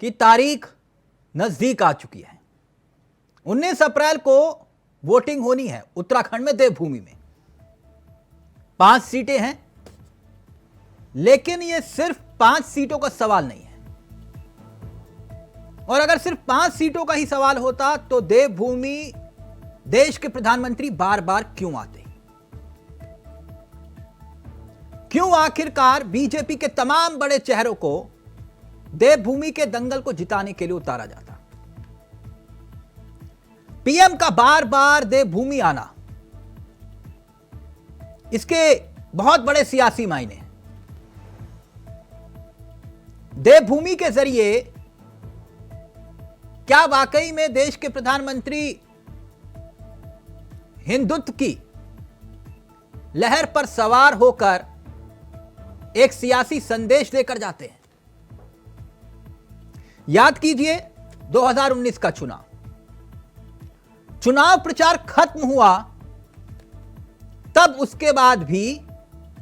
की तारीख नजदीक आ चुकी है। 19 अप्रैल को वोटिंग होनी है उत्तराखंड में देवभूमि में। 5 सीटें हैं, लेकिन यह सिर्फ 5 सीटों का सवाल नहीं है। और अगर सिर्फ 5 सीटों का ही सवाल होता तो देवभूमि देश के प्रधानमंत्री बार बार क्यों आते? क्यों आखिरकार बीजेपी के तमाम बड़े चेहरों को देवभूमि के दंगल को जिताने के लिए उतारा जाता? पीएम का बार बार देवभूमि आना, इसके बहुत बड़े सियासी मायने हैं। देवभूमि के जरिए क्या वाकई में देश के प्रधानमंत्री हिंदुत्व की लहर पर सवार होकर एक सियासी संदेश लेकर जाते हैं? याद कीजिए 2019 का चुनाव प्रचार खत्म हुआ, तब उसके बाद भी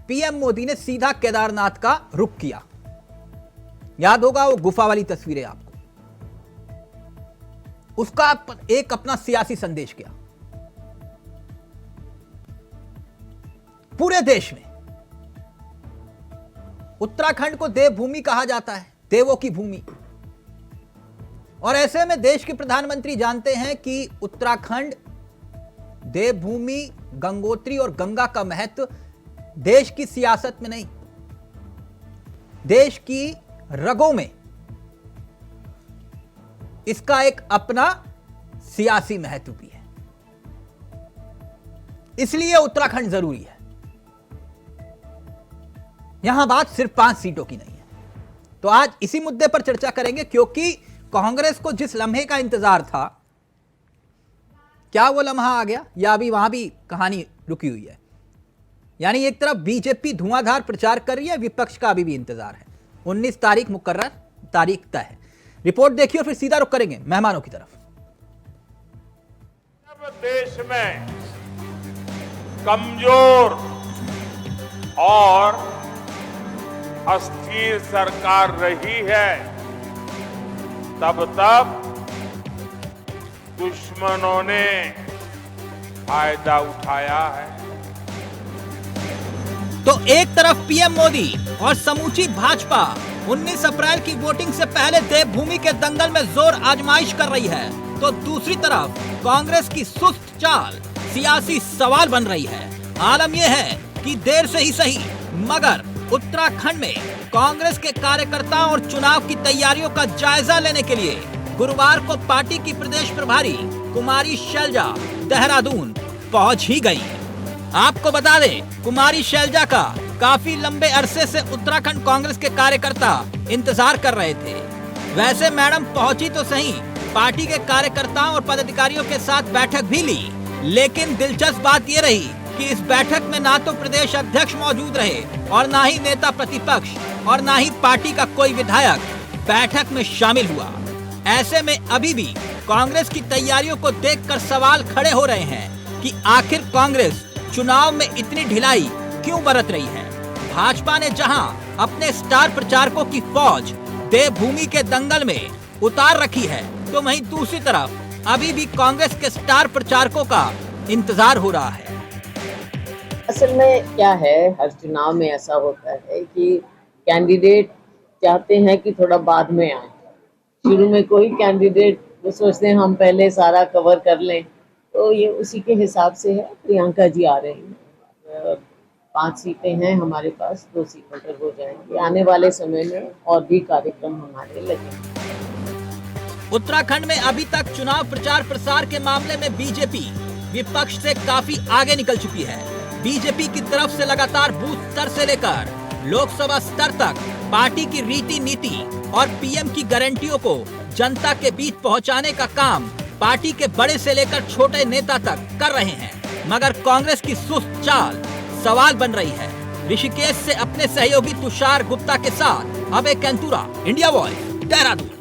पीएम मोदी ने सीधा केदारनाथ का रुख किया। याद होगा वो गुफा वाली तस्वीरें आपको। उसका एक अपना सियासी संदेश किया पूरे देश में। उत्तराखंड को देवभूमि कहा जाता है, देवों की भूमि। और ऐसे में देश के प्रधानमंत्री जानते हैं कि उत्तराखंड देवभूमि, गंगोत्री और गंगा का महत्व देश की सियासत में नहीं, देश की रगों में इसका एक अपना सियासी महत्व भी है। इसलिए उत्तराखंड जरूरी है। यहां बात सिर्फ 5 सीटों की नहीं है। तो आज इसी मुद्दे पर चर्चा करेंगे, क्योंकि कांग्रेस को जिस लम्हे का इंतजार था, क्या वो लम्हा आ गया या अभी वहां भी कहानी रुकी हुई है? यानी एक तरफ बीजेपी धुआंधार प्रचार कर रही है, विपक्ष का अभी भी इंतजार है। 19 तारीख मुकर्रर, तारीख तय है। रिपोर्ट देखिए और फिर सीधा रुख करेंगे मेहमानों की तरफ। जब देश में कमजोर और अस्थिर सरकार रही है, तब दुश्मनों ने फायदा उठाया है। तो एक तरफ पीएम मोदी और समूची भाजपा 19 अप्रैल की वोटिंग से पहले देवभूमि के दंगल में जोर आजमाइश कर रही है, तो दूसरी तरफ कांग्रेस की सुस्त चाल सियासी सवाल बन रही है। आलम यह है कि देर से ही सही, मगर उत्तराखंड में कांग्रेस के कार्यकर्ताओं और चुनाव की तैयारियों का जायजा लेने के लिए गुरुवार को पार्टी की प्रदेश प्रभारी कुमारी शैलजा देहरादून पहुंच ही गई। आपको बता दें, कुमारी शैलजा का काफी लंबे अरसे से उत्तराखंड कांग्रेस के कार्यकर्ता इंतजार कर रहे थे। वैसे मैडम पहुंची तो सही, पार्टी के कार्यकर्ताओं और पदाधिकारियों के साथ बैठक भी ली, लेकिन दिलचस्प बात यह रही कि इस बैठक में ना तो प्रदेश अध्यक्ष मौजूद रहे और ना ही नेता प्रतिपक्ष और ना ही पार्टी का कोई विधायक बैठक में शामिल हुआ। ऐसे में अभी भी कांग्रेस की तैयारियों को देखकर सवाल खड़े हो रहे हैं कि आखिर कांग्रेस चुनाव में इतनी ढिलाई क्यों बरत रही है। भाजपा ने जहां अपने स्टार प्रचारकों की फौज देवभूमि के दंगल में उतार रखी है, तो वहीं दूसरी तरफ अभी भी कांग्रेस के स्टार प्रचारकों का इंतजार हो रहा है। असल में क्या है, हर चुनाव में ऐसा होता है कि कैंडिडेट चाहते हैं कि थोड़ा बाद में आए। शुरू में कोई कैंडिडेट वो सोचते हैं हम पहले सारा कवर कर लें, तो ये उसी के हिसाब से है। प्रियंका जी आ रही हैं, 5 सीटें हैं हमारे पास, 2 सीटों पर हो जाएंगे। आने वाले समय में और भी कार्यक्रम हमारे लगेंगे। उत्तराखंड में अभी तक चुनाव प्रचार प्रसार के मामले में बीजेपी विपक्ष से काफी आगे निकल चुकी है। बीजेपी की तरफ से लगातार बूथ स्तर से लेकर लोकसभा स्तर तक पार्टी की रीति नीति और पीएम की गारंटियों को जनता के बीच पहुंचाने का काम पार्टी के बड़े से लेकर छोटे नेता तक कर रहे हैं। मगर कांग्रेस की सुस्त चाल सवाल बन रही है। ऋषिकेश से अपने सहयोगी तुषार गुप्ता के साथ अभय कैंतुरा, इंडिया वॉइस, देहरादून।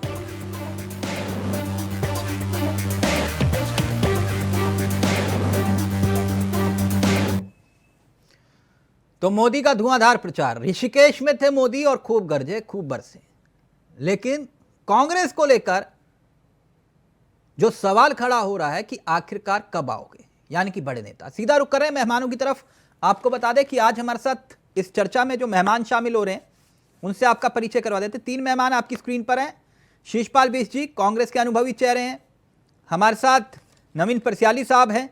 तो मोदी का धुआंधार प्रचार, ऋषिकेश में थे मोदी और खूब गरजे खूब बरसे, लेकिन कांग्रेस को लेकर जो सवाल खड़ा हो रहा है कि आखिरकार कब आओगे, यानी कि बड़े नेता। सीधा रुक कर रहे हैं मेहमानों की तरफ। आपको बता दें कि आज हमारे साथ इस चर्चा में जो मेहमान शामिल हो रहे हैं उनसे आपका परिचय करवा देते। 3 मेहमान आपकी स्क्रीन पर हैं। शीशपाल बिष्ट जी कांग्रेस के अनुभवी चेहरे हैं। हमारे साथ नवीन परसियाली साहब हैं,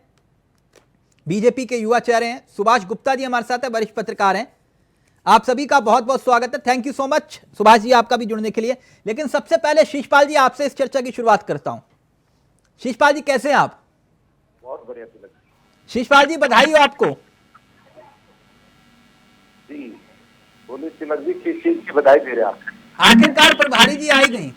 बीजेपी के युवा चेहरे हैं। सुभाष गुप्ता जी हमारे साथ हैं, वरिष्ठ पत्रकार हैं। आप सभी का बहुत बहुत स्वागत है। Thank you so much Subhash ji आपका भी जुड़ने के लिए। लेकिन सबसे पहले शीशपाल जी आपसे इस चर्चा की शुरुआत करता हूं। शीशपाल जी कैसे हैं आप? बहुत बढ़िया तिलक शीशपाल जी बधाई हो आपको। जी। बोलिए तिलक जी, किस चीज की बधाई दे रहे हैं आप? आखिरकार प्रभारी जी आई गई।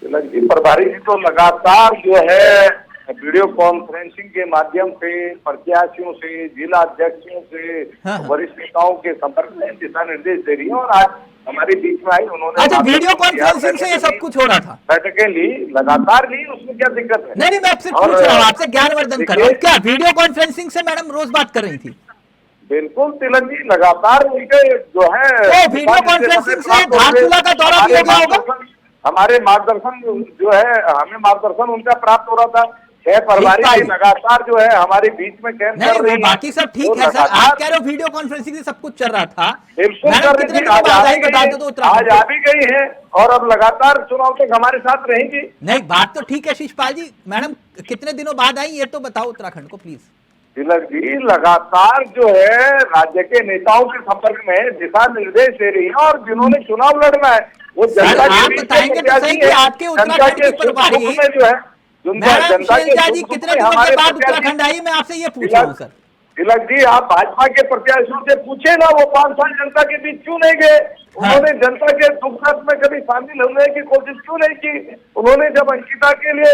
तिलक जी, प्रभारी जी तो लगातार जो है वीडियो कॉन्फ्रेंसिंग के माध्यम से प्रत्याशियों से, जिला अध्यक्षों से, हाँ। वरिष्ठ नेताओं के संपर्क में दिशा निर्देश दे रही है। और आज हमारे बीच में आई, उन्होंने अच्छा, वीडियो कॉन्फ्रेंसिंग से ये सब कुछ हो रहा था? बैठकें ली, लगातार ली, उसमें क्या दिक्कत है? नहीं, मैं आपसे पूछ रहा हूँ, आपसे ज्ञानवर्धन कर रहा हूँ। क्या वीडियो कॉन्फ्रेंसिंग से मैडम रोज बात कर रही थी? बिल्कुल तिलक जी, लगातार उनके जो है तो वीडियो कॉन्फ्रेंसिंग से धारचूला का दौरा भी हो गया होगा? हमारे मार्गदर्शन जो है, हमें मार्गदर्शन उनका प्राप्त हो रहा था। 6 फरवरी से लगातार जो है हमारे बीच में कैंप कर रही है। बाकी सब ठीक है सर, आप कह रहे हो वीडियो कॉन्फ्रेंसिंग से सब कुछ चल रहा था। बिल्कुल मैडम कर रही कितने थी, दिनों आज बाद आ आई भी बता गई दो तो है, उत्तराखंड आज आ भी गई है और अब लगातार चुनाव तक हमारे साथ रहेंगी। नहीं, बात तो ठीक है शीशपाल जी। मैडम कितने दिनों बाद आई ये तो बताओ उत्तराखंड को प्लीज। तिलक जी लगातार जो है राज्य के नेताओं के संपर्क में दिशा निर्देश दे रही है। और जिन्होंने चुनाव लड़ना है वो जनता आप बताएंगे तो सही कि आपके उत्तराखंड की प्रभारी जो है मैडम शैलजा जी कितने दिनों के बाद उत्तराखंड आई, मैं आपसे ये पूछ रहा हूँ सर। तिलक जी, आप भाजपा के प्रत्याशियों से पूछे ना, वो 5 साल जनता के बीच क्यों नहीं गए? उन्होंने जनता के दुख दर्द में कभी शामिल होने की कोशिश क्यों नहीं की? उन्होंने जब अंकिता के लिए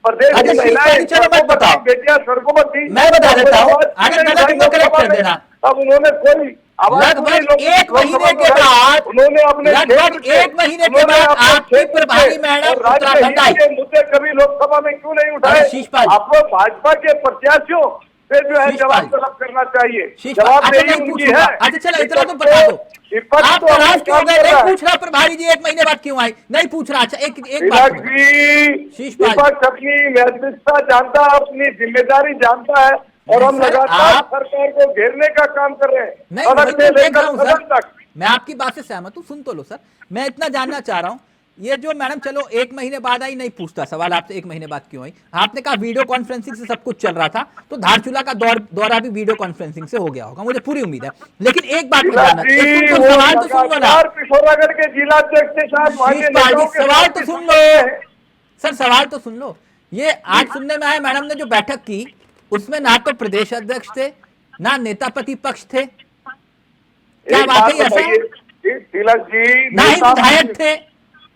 प्रदेश की महिलाएं, चलो मैं बताओ, बेटियां सड़कों पर थी, मैं बता देता हूँ, अगर गलत को करेक्ट कर देना। तब उन्होंने कोई लगभग 1 महीने के बाद, उन्होंने अपने लगभग 1 महीने के बाद आपकी प्रभारी मैडम उत्तराखंड आई। मुद्दे कभी लोकसभा में क्यों नहीं उठाए? शीशपाल, आप लोग भाजपा के प्रत्याशियों से जो है जवाब तलब करना चाहिए। जवाब नहीं उनकी है। अच्छा चलो इतना तो बता दो, आप नाराज क्यों हो गए? नहीं पूछ रहा प्रभारी जी 1 महीने बाद क्यों आई, नहीं पूछ रहा। अच्छा एक बात विपक्ष अपनी नैतिकता जानता है, अपनी जिम्मेदारी जानता है और हम लगातार सरकार को घेरने का काम कर रहे हैं। मैं आपकी बात से सहमत हूँ, सुन तो लो सर। मैं इतना जानना चाह रहा हूँ, ये जो मैडम चलो 1 महीने बाद आई, नहीं पूछता सवाल आपसे 1 महीने बाद क्यों आई। आपने कहा वीडियो कॉन्फ्रेंसिंग से सब कुछ चल रहा था, तो धारचूला का दौरा भी वीडियो कॉन्फ्रेंसिंग से हो गया होगा, मुझे पूरी उम्मीद है। लेकिन एक बात बताना, सवाल तो सुन लो ना। पिथौरागढ़ के जिला अध्यक्ष के साथ सवाल तो सुन लो सर, सवाल तो सुन लो। ये आज सुनने में आया मैडम ने जो बैठक की उसमें ना तो प्रदेश अध्यक्ष थे, ना नेता प्रतिपक्ष थे। क्या बात है ऐसा? तिलक जी, ना ही विधायक थे,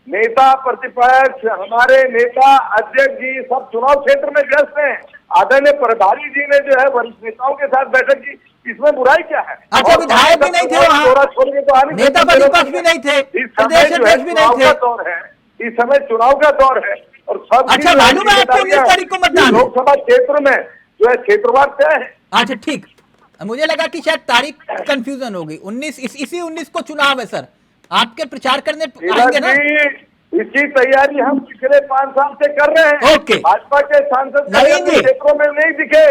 नेता प्रतिपक्ष, हमारे नेता अध्यक्ष जी सब चुनाव क्षेत्र में व्यस्त हैं। आदरणीय प्रभारी जी ने जो है वरिष्ठ नेताओं के साथ बैठक की, इसमें बुराई क्या है? अच्छा, विधायक भी नहीं थे वहाँ, नेता प्रतिपक्ष भी नहीं थे, प्रदेश अध्यक्ष भी नहीं थे। इस समय चुनाव का दौर है और सब। अच्छा, मालूम है आपको 19 तारीख को मतदान लोकसभा क्षेत्र में जो है क्षेत्रवार तय है। अच्छा ठीक, मुझे लगा कि शायद तारीख कंफ्यूजन होगी। 19 इसी 19 को चुनाव है सर, आपके प्रचार करने आएंगे ना? इसकी तैयारी हम पिछले 5 साल से कर रहे हैं। ओके। भाजपा के सांसद क्षेत्रों में नहीं दिखे,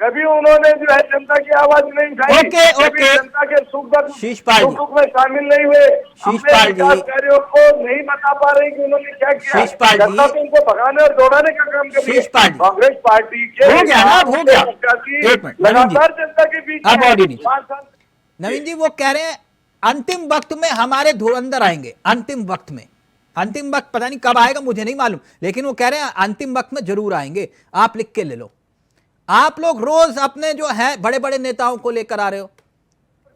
कभी उन्होंने जो है जनता की आवाज नहीं उठाई। ओके। जनता के सुख दुख में शामिल नहीं हुए, शीशपाल जी कार्यों को नहीं बता पा रहे कि उन्होंने क्या किया। शीशपाल जी जनता को उनको भगाने और दौड़ाने का काम कर रही है कांग्रेस पार्टी के। हो गया ना, हो गया। लगातार जनता के बीच। नवीन जी वो कह रहे हैं अंतिम वक्त में हमारे धुरंधर आएंगे, अंतिम वक्त में। अंतिम वक्त पता नहीं कब आएगा, मुझे नहीं मालूम, लेकिन वो कह रहे हैं अंतिम वक्त में जरूर आएंगे। आप लिख के ले लो। आप लोग रोज अपने जो है बड़े बड़े नेताओं को लेकर आ रहे हो।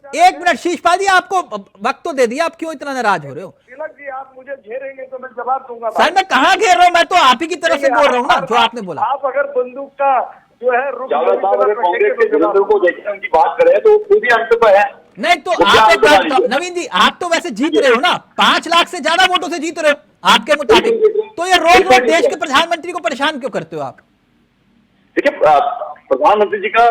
1 मिनट शीशपाल जी, आपको वक्त तो दे दिया, आप क्यों इतना नाराज हो रहे हो? तिलक जी, आप मुझे घेरेंगे तो मैं जवाब दूंगा। सर मैं कहाँ घेर रहा हूँ, मैं तो आप ही की तरफ से बोल रहा हूँ ना, जो आपने बोला। आप अगर बंदूक का जो है कांग्रेस के बुजुर्गों को देखकर उनकी बात करें तो खुद ही अंत पर है। नहीं तो आप एक बात, नवीन जी आप तो वैसे जीत रहे हो ना, 5 लाख से ज्यादा वोटों से जीत रहे हो आपके मुताबिक, तो ये रोज देश के प्रधानमंत्री को परेशान क्यों करते हो आप? देखिए, प्रधानमंत्री जी का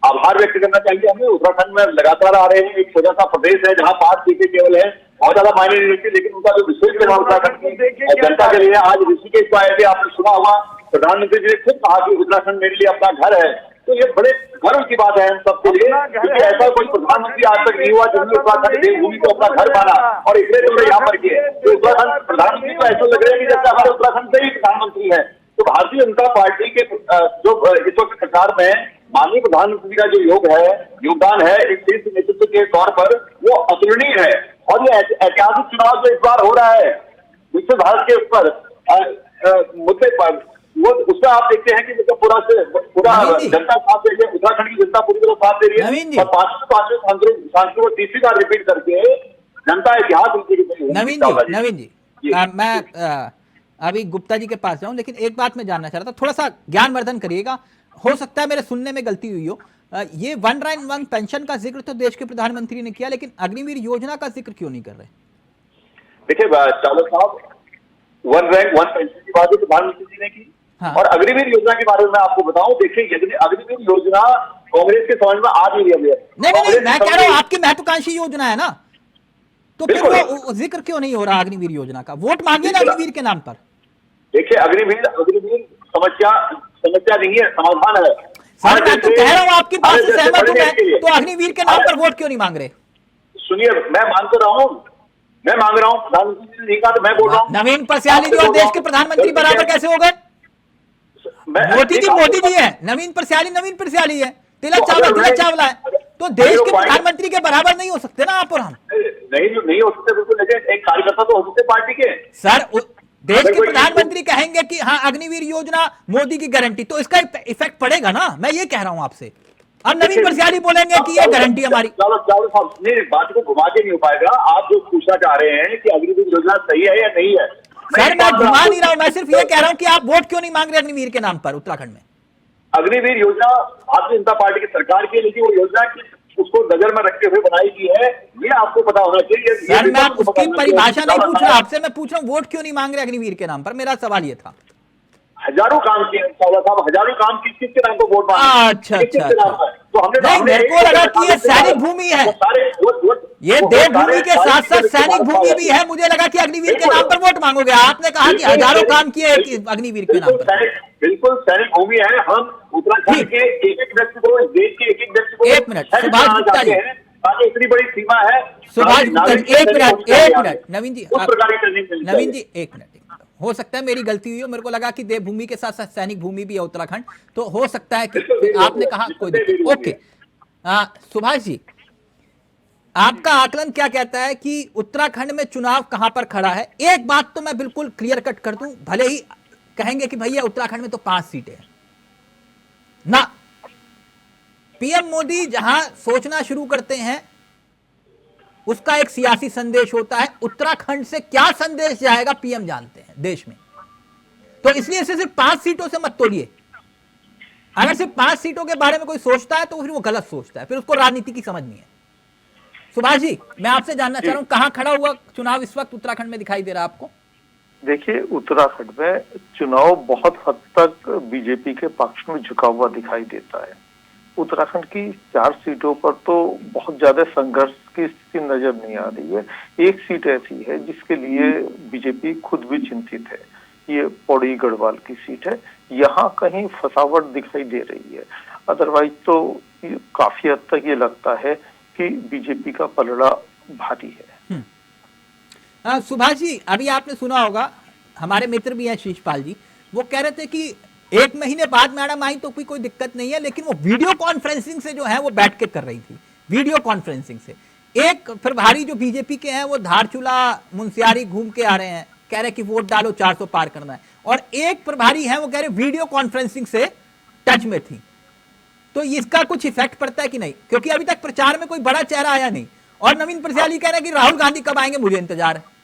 आभार व्यक्त करना चाहिए हमें। उत्तराखंड में लगातार आ रहे हैं, एक छोटा सा प्रदेश है जहां 5 सीटें केवल है बहुत ज्यादा मायने नहीं रखती, लेकिन उनका जो विशेष प्रभाव उत्तराखंड की जनता के लिए आज ऋषिकेश को आए थे, आपने सुना होगा प्रधानमंत्री जी ने खुद कहा कि उत्तराखंड मेरे लिए अपना घर है। तो ये बड़े गर्व की बात है हम सबके लिए, क्योंकि ऐसा कोई प्रधानमंत्री आज तक नहीं हुआ जिसने उत्तराखंड देवभूमि को अपना घर माना और इसलिए जो यहाँ पर किए। तो उत्तराखंड प्रधानमंत्री को ऐसा लग रहा है कि जैसे हमारे उत्तराखंड से ही प्रधानमंत्री है। तो भारतीय जनता पार्टी के जो इस वक्त सरकार में माननीय प्रधानमंत्री का जो योगदान है एक शीर्ष नेतृत्व के तौर पर, वो अतुलनीय है। और ये ऐतिहासिक चुनाव जो इस बार हो रहा है विकसित भारत के ऊपर मुद्दे पर, वो उसका आप देखते हैं कि मतलब पूरा जनता साथ दे रही है, उत्तराखंड की जनता पूरी तरह साथ दे रही है और पांचवें सांसद को तीसरी बार रिपीट करके जनता इतिहास नवीन जी मैं अभी गुप्ता जी के पास जाऊं, लेकिन एक बात मैं जानना चाह रहा था, थोड़ा सा ज्ञानवर्धन करिएगा, हो सकता है मेरे सुनने में गलती हुई हो। ये वन रैंक वन पेंशन का जिक्र तो देश के प्रधानमंत्री ने किया, लेकिन अग्निवीर योजना का जिक्र क्यों नहीं कर रहे? देखिए चावला साहब, वन रैंक वन पेंशन की बात प्रधानमंत्री जी ने की। हाँ। और अग्निवीर योजना के बारे में मैं आपको बताऊं, देखिए अग्निवीर योजना कांग्रेस के समझ में आ नहीं रही है। नहीं, मैं कह रहा हूं आपकी महत्वाकांक्षी योजना है ना, तो फिर वो जिक्र क्यों नहीं हो रहा अग्निवीर योजना का? वोट मांगिए ना अग्निवीर के नाम पर। देखिए अग्निवीर समस्या नहीं है, समाधान है। सर मैं तो कह रहा हूँ आपकी बात से सहमत हूं मैं, तो अग्निवीर के नाम पर वोट क्यों नहीं मांग रहे? सुनिए, मैं मांग तो रहा हूँ, मैं मांग रहा हूँ, प्रधानमंत्री ने नहीं कहा तो मैं बोल रहा हूँ। नवीन परस्याली जो देश के प्रधानमंत्री बराबर कैसे हो गए? मोदी जी है, नवीन परस्याली है, तिलक चावला है, तो देश के प्रधानमंत्री के बराबर नहीं हो सकते ना आप और हम? नहीं हो सकते बिल्कुल, लेकिन एक कार्यकर्ता तो हो सकते पार्टी के। सर देश के प्रधानमंत्री कहेंगे कि हाँ अग्निवीर योजना मोदी की गारंटी, तो इसका इफेक्ट पड़ेगा ना, मैं ये कह रहा हूं आपसे। और नवीन परस्याली बोलेंगे कि ये गारंटी हमारी। बात को घुमा के नहीं हो पाएगा। आप जो पूछना चाह रहे हैं कि अग्निवीर योजना सही है या नहीं है, सर मैं घुमा नहीं रहा हूं, मैं सिर्फ ये कह रहा हूं कि आप वोट क्यों नहीं मांग रहे अग्निवीर के नाम पर उत्तराखंड में? अग्निवीर योजना भारतीय जनता पार्टी की सरकार की, लेकिन वो योजना की उसको नजर में रखते हुए बनाई गई है, ये आपको पता होना चाहिए। सर मैं उसकी परिभाषा नहीं पूछ रहा आपसे, मैं पूछ रहा हूँ वोट क्यों नहीं मांग रहे अग्निवीर के नाम पर, मेरा सवाल ये था। हजारों काम किए साहब, हजारों काम किस के नाम पर वोट मांगे? अच्छा तो हमने मेरे को लगा कि ये सैनिक भूमि है, ये देवभूमि के साथ साथ सैनिक भूमि भी है, मुझे लगा कि अग्निवीर के नाम पर वोट मांगोगे। आपने कहा कि हजारों काम किए अग्निवीर के नाम पर। बिल्कुल सैनिक भूमि है। हम उत्तराखंड के एक व्यक्ति को, देश के एक व्यक्ति को, एक मिनट सुभाष गुप्ता जी, इतनी बड़ी सीमा है। सुभाष गुप्ता जी एक मिनट नवीन जी एक मिनट, हो सकता है मेरी गलती हुई हो, मेरे को लगा कि देवभूमि के साथ साथ सैनिक भूमि भी है उत्तराखंड, तो हो सकता है कि आपने कहा कोई दिक्कत। ओके सुभाष जी, आपका आकलन क्या कहता है कि उत्तराखंड में चुनाव कहां पर खड़ा है? एक बात तो मैं बिल्कुल क्लियर कट कर दूं, भले ही कहेंगे कि भैया उत्तराखंड में तो 5 सीटें हैं ना, पीएम मोदी जहां सोचना शुरू करते हैं उसका एक सियासी संदेश होता है। उत्तराखंड से क्या संदेश जाएगा पीएम जानते हैं देश में, तो इसलिए इसे सिर्फ 5 सीटों से मत तोड़िए। अगर सिर्फ 5 सीटों के बारे में कोई सोचता है तो फिर वो गलत सोचता है, फिर उसको राजनीति की समझ नहीं है। सुभाष जी मैं आपसे जानना चाह रहा हूं कहां खड़ा हुआ चुनाव इस वक्त उत्तराखंड में दिखाई दे रहा है आपको? देखिए उत्तराखंड में चुनाव बहुत हद तक बीजेपी के पक्ष में झुका हुआ दिखाई देता है। उत्तराखंड की 4 सीटों पर तो बहुत ज्यादा संघर्ष की स्थिति नजर नहीं आ रही है। एक सीट ऐसी है जिसके लिए बीजेपी खुद भी चिंतित है, ये पौड़ी गढ़वाल की सीट है, यहाँ कहीं फसावट दिखाई दे रही है। अदरवाइज तो काफी हद तक ये लगता है कि बीजेपी का पलड़ा भारी है। सुभाष जी अभी आपने सुना होगा, हमारे मित्र भी हैं शीशपाल जी, वो कह रहे थे कि 1 महीने बाद मैडम आई तो कोई दिक्कत नहीं है, लेकिन वो वीडियो कॉन्फ्रेंसिंग से जो है वो बैठ के कर रही थी, वीडियो कॉन्फ्रेंसिंग से। एक प्रभारी जो बीजेपी के हैं वो धारचूला मुंसियारी घूम के आ रहे हैं, कह रहे कि वोट डालो 400 पार करना है, और एक प्रभारी है वो कह रहे वीडियो कॉन्फ्रेंसिंग से टच में थी। तो इसका कुछ इफेक्ट पड़ता है कि नहीं? क्योंकि अभी तक प्रचार में कोई बड़ा चेहरा आया नहीं, और नवीन परस्याली कह रहे हैं कि राहुल गांधी कब आएंगे मुझे इंतजार है।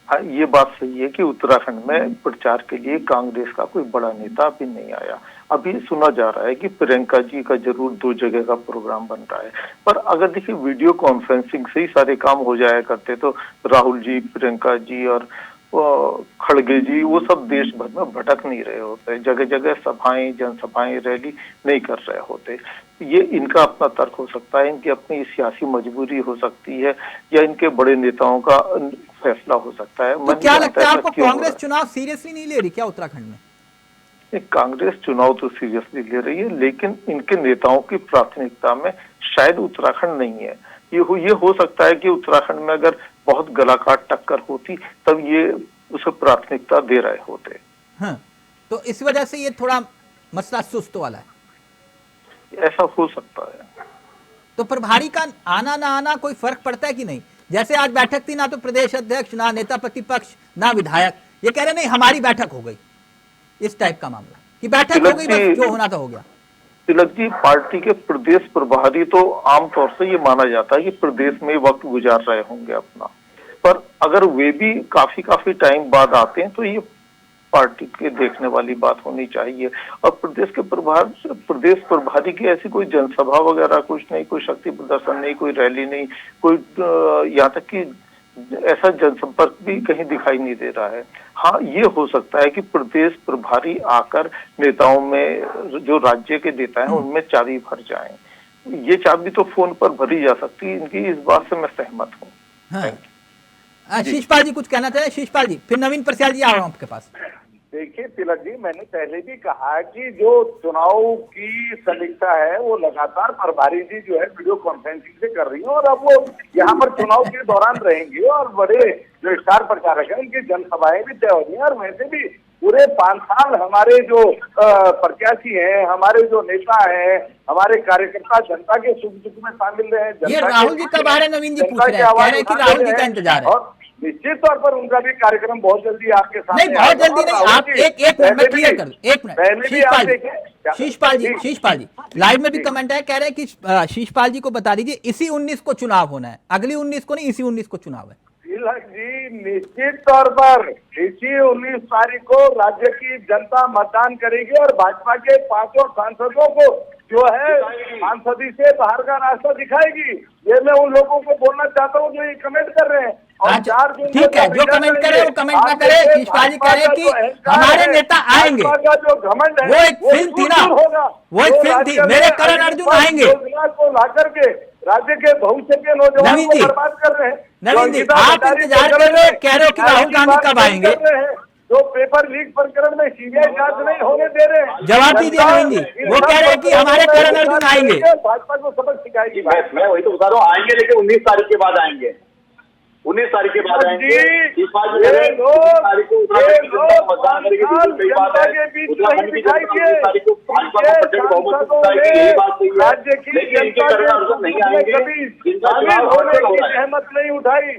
हाँ ये बात सही है कि उत्तराखंड में प्रचार के लिए कांग्रेस का कोई बड़ा नेता अभी नहीं आया। अभी सुना जा रहा है कि प्रियंका जी का जरूर 2 जगह का प्रोग्राम बन रहा है, पर अगर देखिए वीडियो कॉन्फ्रेंसिंग से ही सारे काम हो जाया करते तो राहुल जी, प्रियंका जी और खड़गे जी, वो सब देश भर में भटक नहीं रहे होते, जगह जगह सभाएं, जनसभाएं, रैली नहीं कर रहे होते। ये इनका अपना तर्क हो सकता है, इनकी अपनी सियासी मजबूरी हो सकती है, या इनके बड़े नेताओं का फैसला हो सकता है। तो क्या लगता है आपको, कांग्रेस चुनाव सीरियसली नहीं ले रही क्या उत्तराखंड में? कांग्रेस चुनाव तो सीरियसली ले रही है, लेकिन इनके नेताओं की प्राथमिकता में शायद उत्तराखंड नहीं है। ये हो सकता है कि उत्तराखंड में अगर बहुत गलाकाट टक्कर होती तब ये उसे प्राथमिकता दे रहे होते। हाँ, तो इस वजह से ये थोड़ा मसला सुस्त वाला है, ऐसा हो सकता है। तो प्रभारी का आना ना आना कोई फर्क पड़ता है कि नहीं? जैसे आज बैठक थी, ना तो प्रदेश अध्यक्ष, ना नेता प्रतिपक्ष, ना विधायक, ये कह रहे नहीं हमारी बैठक हो गई, इस टाइप का मामला कि बैठक हो गई, बस जो होना था हो गया। तिलक जी, पार्टी के प्रदेश प्रभारी तो आमतौर से ये माना जाता है कि प्रदेश में वक्त गुजार रहे होंगे अपना, पर अगर वे भी काफी टाइम बाद आते हैं तो ये पार्टी के देखने वाली बात होनी चाहिए। और प्रदेश प्रभारी की ऐसी कोई जनसभा वगैरह कुछ नहीं, कोई शक्ति प्रदर्शन नहीं, कोई रैली नहीं, कोई यहाँ तक कि ऐसा जनसंपर्क भी कहीं दिखाई नहीं दे रहा है। हाँ, ये हो सकता है कि प्रदेश प्रभारी आकर नेताओं में, जो राज्य के नेता हैं उनमें चाबी भर जाएं। ये चाबी तो फोन पर भरी जा सकती है इनकी, इस बात से मैं सहमत हूँ। हाँ। शीशपाल जी कुछ कहना चाहे? शीशपाल जी, फिर नवीन प्रसाद जी आ रहा हूँ आपके पास। देखिए तिलक जी, मैंने पहले भी कहा कि जो चुनाव की समीक्षा है वो लगातार प्रभारी जी जो है वीडियो कॉन्फ्रेंसिंग से कर रही है, और अब वो यहाँ पर चुनाव के दौरान रहेंगे, और बड़े जो स्टार प्रचारक हैं उनकी जनसभाएं भी तय हो रही है। और वैसे भी पूरे 5 साल हमारे जो प्रत्याशी हैं, हमारे जो नेता हैं, हमारे कार्यकर्ता जनता के सुख दुख में शामिल रहे। ये राहुल जी कब आ रहे? नवीन जी पूछ रहे हैं, कह रहे हैं कि राहुल जी का इंतजार है। और निश्चित तौर पर उनका भी कार्यक्रम बहुत जल्दी आपके सामने। नहीं, बहुत जल्दी नहीं, आप एक मिनट मैं क्लियर कर दूं, 1 मिनट। शीशपाल जी लाइव में भी कमेंट है, कह रहे हैं कि शीशपाल जी को बता दीजिए इसी 19 को चुनाव होना है, अगली 19 को नहीं, इसी 19 को चुनाव है। तिलक जी, निश्चित तौर पर इसी 19 तारीख को राज्य की जनता मतदान करेगी, और भाजपा के 5 सांसदों को जो है सांसदी से बाहर का रास्ता दिखाएगी। ये मैं उन लोगों को बोलना चाहता हूँ जो ये कमेंट कर रहे हैं। ठीक है, जो कमेंट करे वो कमेंट ना करे। शीशपाल जी कह रहे हैं कि हमारे नेता आएंगे, जो घमंड है वो एक फिल्म थी ना, वो एक फिल्म थी, मेरे करण अर्जुन आएंगे। को ला करके राज्य के भविष्य के नौजवानों को बर्बाद कर रहे हैं। नवीन जी, आप इंतजार कर रहे हो, कह रहे हो कि राहुल गांधी कब आएंगे? जो पेपर लीक प्रकरण में सीबीआई जांच नहीं होने दे रहे हैं, जवाब दीजिए नवीन जी। वो कह रहे हैं कि हमारे करण अर्जुन आएंगे, भाजपा को सबक सिखाएगी। मैं वही तो बता रहा हूँ, आएंगे लेकिन 19 तारीख के बाद आएंगे, 19 तारीख के बाद आएंगे। राज्य की जनता नहीं आएंगे, सहमत नहीं उठाई।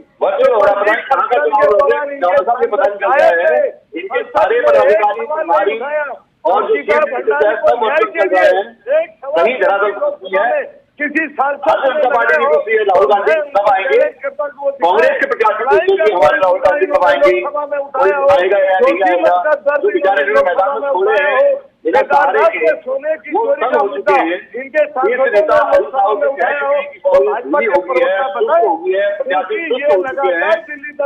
इनके सारे पदाधिकारी और कहीं धरातल है, किसी जनता पार्टी की दूसरी है, राहुल गांधी कब आएंगे? कांग्रेस के प्रत्याशी हमारे राहुल गांधी कब आएंगे? कोई आएगा या नहीं आएगा? जो बेचारे मैदान में छोड़े हैं, इन्हें सहारे के वो सब हो चुके हैं। शीर्ष नेता हरीश रावत ने कह चुके हैं कि पूरी हो गई है, सुस्त हो गई है, प्रत्याशी सुस्त हो चुके हैं।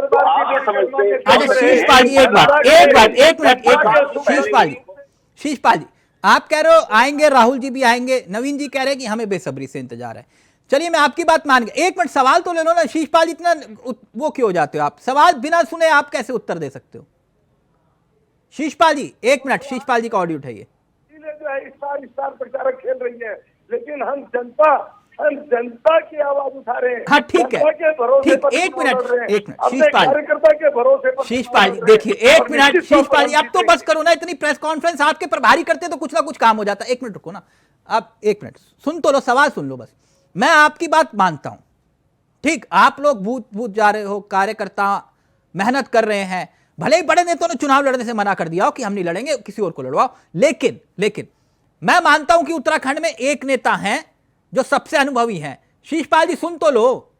तो आप समझते हैं? शीशपाल जी एक मिनट, शीशपाल जी आप कह रहे हो आएंगे, राहुल जी भी आएंगे, नवीन जी कह रहे हैं कि हमें बेसब्री से इंतजार है। चलिए मैं आपकी बात मान गया, 1 मिनट सवाल तो ले लो ना। शीशपाल जी इतना वो क्यों हो जाते हो आप? सवाल बिना सुने आप कैसे उत्तर दे सकते हो? शीशपाल जी 1 मिनट, शीशपाल जी का ऑडियो उठाइए। जो है स्टार प्रचारक खेल रही है, लेकिन हम जनता की आवाज उठा रहे हैं। हाँ ठीक है, ठीक, 1 मिनट कार्यकर्ता के भरोसे पर। शीशपाल जी देखिए, 1 मिनट शीशपाल जी, अब तो बस करो ना, इतनी प्रेस कॉन्फ्रेंस आपके प्रभारी करते तो कुछ ना कुछ काम हो जाता। 1 मिनट रुको ना, आप 1 मिनट सुन तो लो, सवाल सुन लो बस। मैं आपकी बात मानता हूं, ठीक, आप लोग बूथ जा रहे हो, कार्यकर्ता मेहनत कर रहे हैं, भले ही बड़े नेताओं ने चुनाव लड़ने से मना कर दिया हो कि हम नहीं लड़ेंगे, किसी और को लड़वाओ, लेकिन मैं मानता हूं कि उत्तराखंड में एक नेता हैं जो सबसे अनुभवी हैं। शीशपाल जी सुन तो लो,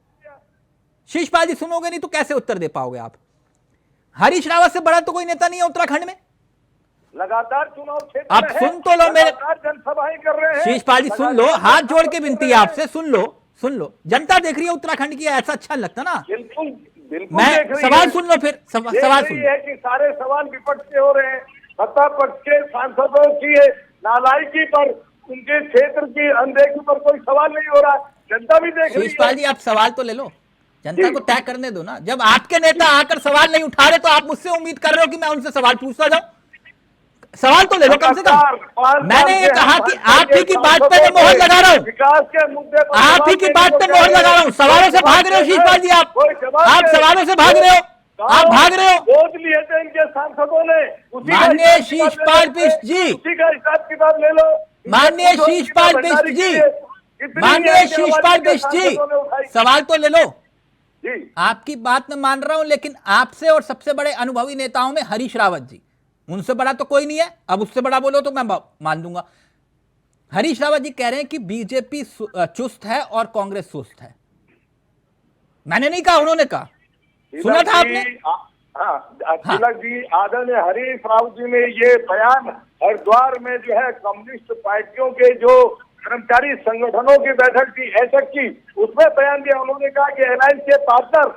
शीशपाल जी सुनोगे नहीं तो कैसे उत्तर दे पाओगे आप? हरीश रावत से बड़ा तो कोई नेता नहीं है उत्तराखंड में। लगातार चुनाव क्षेत्र आप सुन तो लो, मेरे जनसभाएं कर रहे हैं। शीशपाल जी सुन लो, हाथ जोड़ के विनती है आपसे, सुन लो, जनता देख रही है उत्तराखंड की, ऐसा अच्छा लगता ना। बिल्कुल बिल्कुल मैं देख रही सवाल है। सुन लो फिर देख सवाल रही सुन लो। है कि सारे सवाल विपक्ष से हो रहे हैं, सत्ता पक्ष के सांसदों की नालायकी पर, उनके क्षेत्र की अनदेखी पर कोई सवाल नहीं हो रहा। जनता भी देख रही शिषपाल है। जी आप सवाल तो ले लो, जनता जी। को तय करने दो ना। जब आपके नेता आकर सवाल नहीं उठा रहे तो आप मुझसे उम्मीद कर रहे हो कि मैं उनसे सवाल पूछता जाऊं? सवाल तो ले लो कम से कम। मैंने ये कहा कि आप ही की बात पे मैं मोहर लगा रहा हूं, विकास के मुद्दे पर आप ही की बात पे मोहर लगा रहा हूं। सवालों से भाग रहे हो शिषपाल जी, आप सवालों से भाग रहे हो, आप भाग रहे हो। गोद लिए थे इनके सांसदों ने, उसी का माननीय हिसाब किताब शिषपाल ले लो, बिष्ट जी, उसी का हिसाब किताब ले लो। माननीय शिषपाल बिष्ट जी, माननीय शिषपाल बिष्ट जी, सवाल तो ले लो। जी आपकी बात मैं मान रहा हूं, लेकिन आपसे और सबसे बड़े अनुभवी नेताओं में हरीश रावत जी, उनसे बड़ा तो कोई नहीं है। अब उससे बड़ा बोलो तो मैं मान लूंगा। हरीश रावत जी कह रहे हैं कि बीजेपी चुस्त है और कांग्रेस सुस्त है। मैंने नहीं कहा, उन्होंने कहा। सुना था आपने? तिलक जी, आदरणीय हरीश रावत जी ने ये बयान हरिद्वार में जो है कम्युनिस्ट पार्टियों के जो कर्मचारी संगठनों की बैठक थी, ऐसक की, उसमें बयान दिया। उन्होंने कहा कि एलायंस के पार्टनर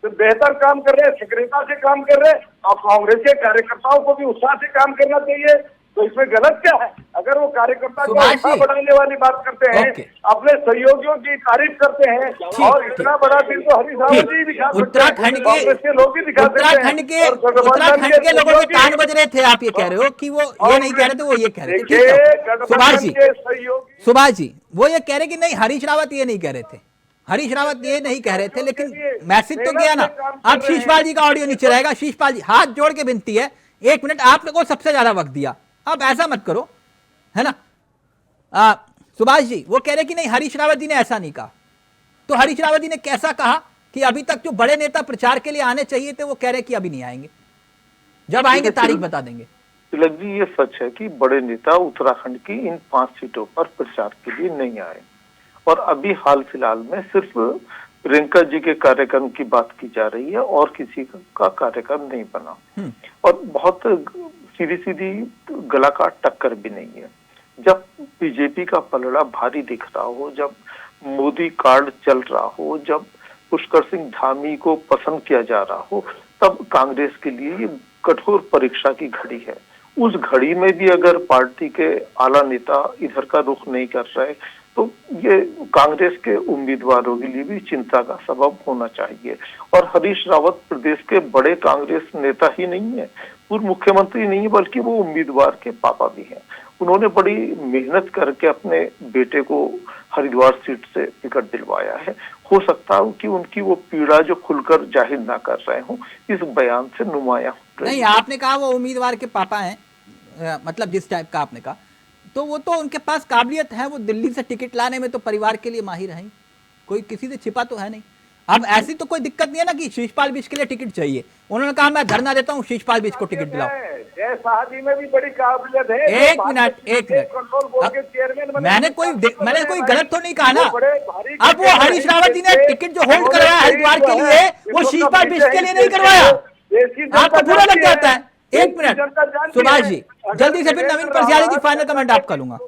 बेहतर काम कर रहे हैं, सक्रियता से काम कर रहे हैं, और कांग्रेस के कार्यकर्ताओं को भी उत्साह से काम करना चाहिए। तो इसमें गलत क्या है? अगर वो कार्यकर्ता को उत्साह बढ़ाने वाली बात करते हैं, अपने सहयोगियों की तारीफ करते हैं, और इतना बड़ा दिल तो हरीश रावत जी दिखा सकते हैं, उत्तराखंड कांग्रेस के लोग भी दिखा सकते हैं। उत्तराखंड के लोगों के कान बज रहे थे। आप ये कह रहे हो कि वो ये नहीं कह रहे थे, वो ये कह रहे थे। ठीक है सुभाष जी, सुभाष जी वो ये कह रहे कि नहीं, हरीश रावत ये नहीं कह रहे थे, हरीश रावत ये नहीं कह रहे थे, लेकिन मैसेज तो गया ना। अब शिषपाल जी का ऑडियो नीचे रहेगा। शिषपाल जी, हाथ जोड़ के विनती है, 1 मिनट, आपने को सबसे ज्यादा वक्त दिया, अब ऐसा मत करो, है ना। सुभाष जी वो कह रहे कि नहीं, हरीश रावत जी ने ऐसा नहीं कहा। तो हरीश रावत जी ने कैसा कहा कि अभी तक जो बड़े नेता प्रचार के लिए आने चाहिए थे वो कह रहे कि अभी नहीं आएंगे, जब आएंगे तारीख बता देंगे। तिलक जी, ये सच है कि बड़े नेता उत्तराखंड की इन 5 सीटों पर प्रचार के लिए नहीं आए, और अभी हाल फिलहाल में सिर्फ प्रियंका जी के कार्यक्रम की बात की जा रही है और किसी का कार्यक्रम नहीं बना, और बहुत सीधी सीधी गला काट टक्कर भी नहीं है। जब बीजेपी का पलड़ा भारी दिख रहा हो, जब मोदी कार्ड चल रहा हो, जब पुष्कर सिंह धामी को पसंद किया जा रहा हो, तब कांग्रेस के लिए ये कठोर परीक्षा की घड़ी है। उस घड़ी में भी अगर पार्टी के आला नेता इधर का रुख नहीं कर रहे, तो ये कांग्रेस के उम्मीदवारों के लिए भी चिंता का सबब होना चाहिए। और हरीश रावत प्रदेश के बड़े कांग्रेस नेता ही नहीं है, पूर्व मुख्यमंत्री नहीं है, बल्कि वो उम्मीदवार के पापा भी हैं। उन्होंने बड़ी मेहनत करके अपने बेटे को हरिद्वार सीट से टिकट दिलवाया है। हो सकता है कि उनकी वो पीड़ा जो खुलकर जाहिर ना कर रहे हो, इस बयान से नुमाया हो। नहीं, आपने कहा वो उम्मीदवार के पापा हैं, मतलब जिस टाइप का आपने कहा, तो वो तो उनके पास काबिलियत है, वो दिल्ली से टिकट लाने में तो परिवार के लिए माहिर है, कोई किसी से छिपा तो है नहीं। अब ऐसी तो कोई दिक्कत नहीं है ना कि शिषपाल बिष्ट के लिए टिकट चाहिए। उन्होंने कहा मैं धरना देता हूँ, शिषपाल बिष्ट को टिकट दिलाओ। शादी में भी बड़ी काबिलियत है। एक मिनट, मैंने कोई गलत तो नहीं कहा ना। अब वो हरीश रावत जी ने टिकट जो होल्ड करवाया हरिद्वार के लिए, वो शिषपाल बिष्ट के लिए नहीं करवाया। आपको बुरा लग जाता है। 1 मिनट सुभाष जी, जल्दी से, फिर नवीन परसियाली जी फाइनल कमेंट आपका लूंगा।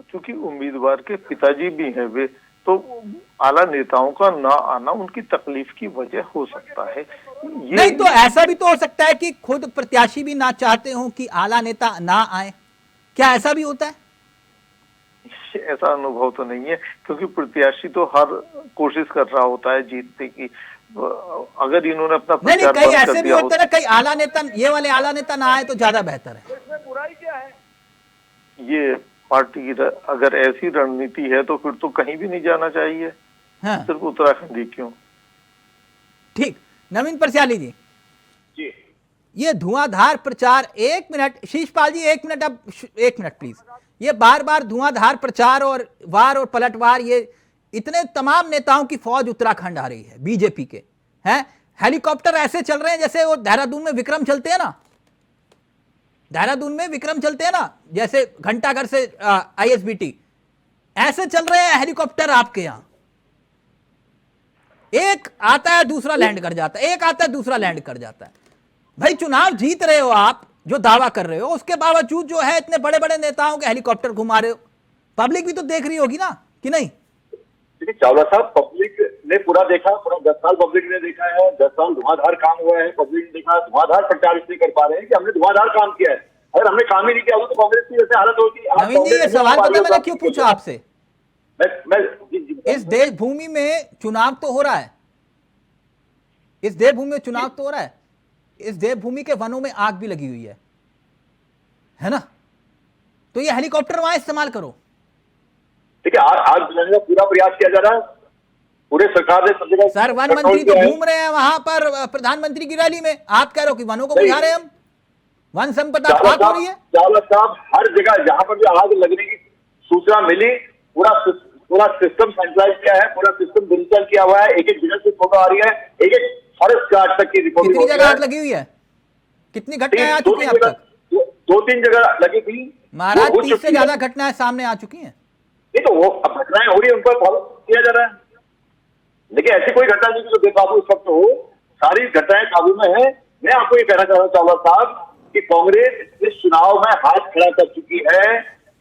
क्योंकि उम्मीदवार के पिताजी भी हैं वे, तो आला नेताओं का ना आना उनकी तकलीफ की वजह हो सकता है। ये नहीं तो ऐसा भी तो हो सकता है कि खुद प्रत्याशी भी ना चाहते हो कि आला नेता ना आए, क्या ऐसा भी होता है? ऐसा अनुभव तो नहीं है, क्योंकि प्रत्याशी तो हर कोशिश कर रहा होता है जीतने की। अगर इन्होंने अपना नहीं, कई ऐसे भी होते हैं, कई आला नेता, ये वाले आला नेता ना आए तो ज्यादा बेहतर है। इसमें बुराई क्या है? ये पार्टी की अगर ऐसी रणनीति है तो फिर तो कहीं भी नहीं जाना चाहिए। हाँ। सिर्फ उत्तराखंड ही क्यों? ठीक, नवीन परसियाली जी, ये धुआंधार प्रचार, 1 मिनट शिषपाल जी, 1 मिनट, अब 1 मिनट प्लीज। ये बार बार धुआंधार प्रचार और वार और पलटवार, ये इतने तमाम नेताओं की फौज उत्तराखंड आ रही है बीजेपी के, हैं? हेलीकॉप्टर ऐसे चल रहे हैं जैसे वो देहरादून में विक्रम चलते हैं ना, देहरादून में विक्रम चलते हैं ना, जैसे घंटाघर से ISBT, ऐसे चल रहे हैं हेलीकॉप्टर आपके यहां। एक आता है दूसरा लैंड कर जाता है, एक आता है दूसरा लैंड कर जाता है। भाई चुनाव जीत रहे हो आप, जो दावा कर रहे हो, उसके बावजूद जो है इतने बड़े बड़े नेताओं के हेलीकॉप्टर घुमा रहे हो। पब्लिक भी तो देख रही होगी ना, कि नहीं? देखिए चावला साहब, पब्लिक ने पूरा देखा, पूरा 10 साल पब्लिक ने देखा है, 10 साल धुआंधार काम हुआ है, पब्लिक ने देखा। धुआंधार प्रचार इसलिए कर पा रहे हैं कि हमने धुआंधार काम किया है। अगर हमने काम ही नहीं किया तो कांग्रेस की जैसे हालत होगी। नवीन जी, ये सवाल पता मैंने क्यों पूछा आपसे? मैं इस देवभूमि में चुनाव तो हो रहा है, इस देवभूमि में चुनाव तो हो रहा है, इस देवभूमि के वनों में आग भी लगी हुई है ना? तो ये हेलीकॉप्टर वहां इस्तेमाल करो। देखिए आग बुझाने का पूरा प्रयास किया जा रहा है, पूरे सरकार ने सब जगह। सर, वन मंत्री तो घूम रहे हैं वहां पर प्रधानमंत्री की रैली में, आप कह रहे हो कि वनों को बुझा रहे हैं हम, वन संपदा खाक हो रही है। चावला साहब, हर जगह जहां पर भी आग लगने की सूचना मिली, पूरा सिस्टम सेंट्रलाइज किया है, पूरा सिस्टम डिजिटल किया हुआ है। एक एक जगह से फोटो आ रही है, एक एक फॉरेस्ट गार्ड तक की रिपोर्ट। कितनी जगह आग लगी हुई है? कितनी घटनाएं आ चुकी हैं अब तक? 2-3 जगह लगी थी महाराज, 30 से ज्यादा घटनाएं सामने आ चुकी हैं। नहीं तो वो अब घटनाएं हो रही है, उन पर फॉलो किया जा रहा है। लेकिन ऐसी कोई घटना नहीं जो बेकाबू इस वक्त हो, सारी घटनाएं काबू में है। मैं आपको ये कहना चाह रहा हूँ चावला साहब कि कांग्रेस इस चुनाव में हाथ खड़ा कर चुकी है।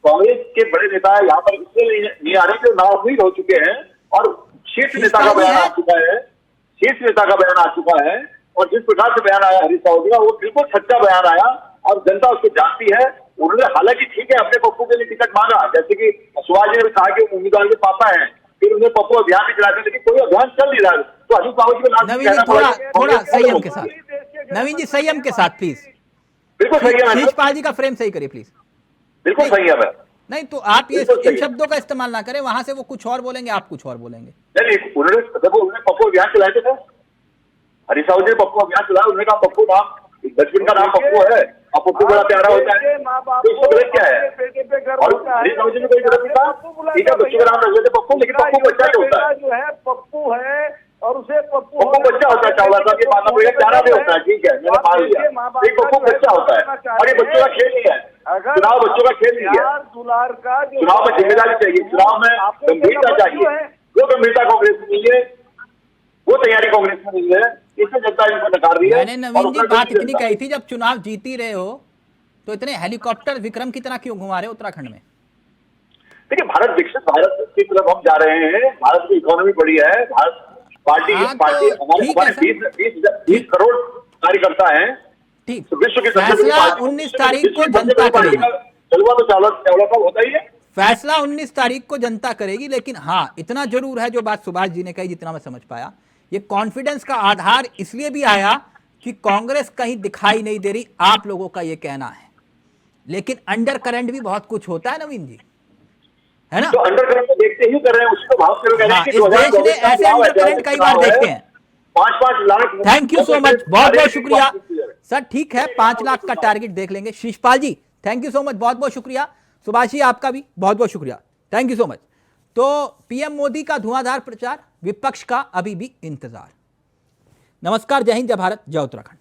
कांग्रेस के बड़े नेता यहाँ पर इसलिए नहीं आ रहे कि नाउमीद हो चुके हैं, और शीर्ष नेता का बयान आ चुका है, शीर्ष नेता का बयान आ चुका है। और जिस प्रकार से बयान आया हरीश रावत का, वो बिल्कुल सच्चा बयान आया और जनता उसको जानती है। उन्होंने हालांकि ठीक है अपने पप्पू के लिए टिकट मांगा, जैसे कि सुभाष जी ने कहा कि उम्मीदवार के पापा हैं, फिर उन्हें पप्पू अभियान भी चलाते, लेकिन कोई अभियान चल नहीं रहा है। तो हरीश रावत को नवीन जी थोड़ा संयम के साथ, नवीन जी संयम के साथ प्लीज। बिल्कुल संयम है, शिषपाल जी का फ्रेम सही करिए प्लीज। बिल्कुल संयम है। नहीं तो आप ये इन शब्दों का इस्तेमाल ना करें, वहां से वो कुछ और बोलेंगे, आप कुछ और बोलेंगे। नहीं, उन्होंने पप्पू अभियान चलाए थे ना, हरीश रावत जी ने पप्पू अभियान चलाया। उन्होंने कहा पप्पू नाम, बचपन का नाम पप्पू है और पप्पू बड़ा प्यारा होता है, तो इसको गलत क्या है? और हरीश रावत जी ने कोई गलत नहीं कहा, ठीक है बच्चों का नाम रख लेते पप्पू, लेकिन पप्पू बच्चा जो होता है, जो है पप्पू है और उसे पप्पू बच्चा होता है। चावला साहब, ये मानना पड़ेगा, प्यारा भी होता है, ठीक है, मैंने मान लिया, एक पप्पू बच्चा होता है। और ये बच्चों का खेल नहीं है, चुनाव बच्चों का खेल नहीं है। चुनाव में जिम्मेदारी चाहिए, चुनाव में गंभीरता चाहिए। वो गंभीरता कांग्रेस में नहीं है, वो तैयारी कांग्रेस में नहीं है, इससे जनता इनको नकार रही है। मैंने नवीन जी बात इतनी कही थी, जब चुनाव जीती रहे हो तो इतने हेलीकॉप्टर विक्रम की तरह क्यों घुमा रहे हो उत्तराखंड में? देखिए भारत विकसित भारत की तरफ हम जा रहे हैं, भारत की इकोनॉमी बढ़ी है, भारत पार्टी हमारे 20 करोड़ कार्यकर्ता हैं, ठीक। तो विश्व की फैसला 19 तारीख को जनता करेगी, चलवा तो चावला का होता ही है। फैसला 19 तारीख को जनता करेगी। लेकिन हाँ, इतना जरूर है, जो बात सुभाष जी ने कही, जितना मैं समझ पाया, ये कॉन्फिडेंस का आधार इसलिए भी आया कि कांग्रेस कहीं दिखाई नहीं दे रही, आप लोगों का ये कहना है। लेकिन अंडर करंट भी बहुत कुछ होता है नवीन जी, है ना? तो अंडर करंट तो देखते ही कर रहे हैं, उसको भाव से हाँ, इस देश ने ऐसे अंडर करंट कई बार देखते हैं। 5-5 lakh. Thank you so much, बहुत बहुत शुक्रिया सर। ठीक है, 5 लाख का टारगेट देख लेंगे। शिषपाल जी थैंक यू सो मच, बहुत बहुत शुक्रिया। सुभाष जी आपका भी बहुत बहुत शुक्रिया, थैंक यू सो मच। तो पीएम मोदी का धुआंधार प्रचार, विपक्ष का अभी भी इंतजार। नमस्कार, जय हिंद, जय भारत, जय उत्तराखंड।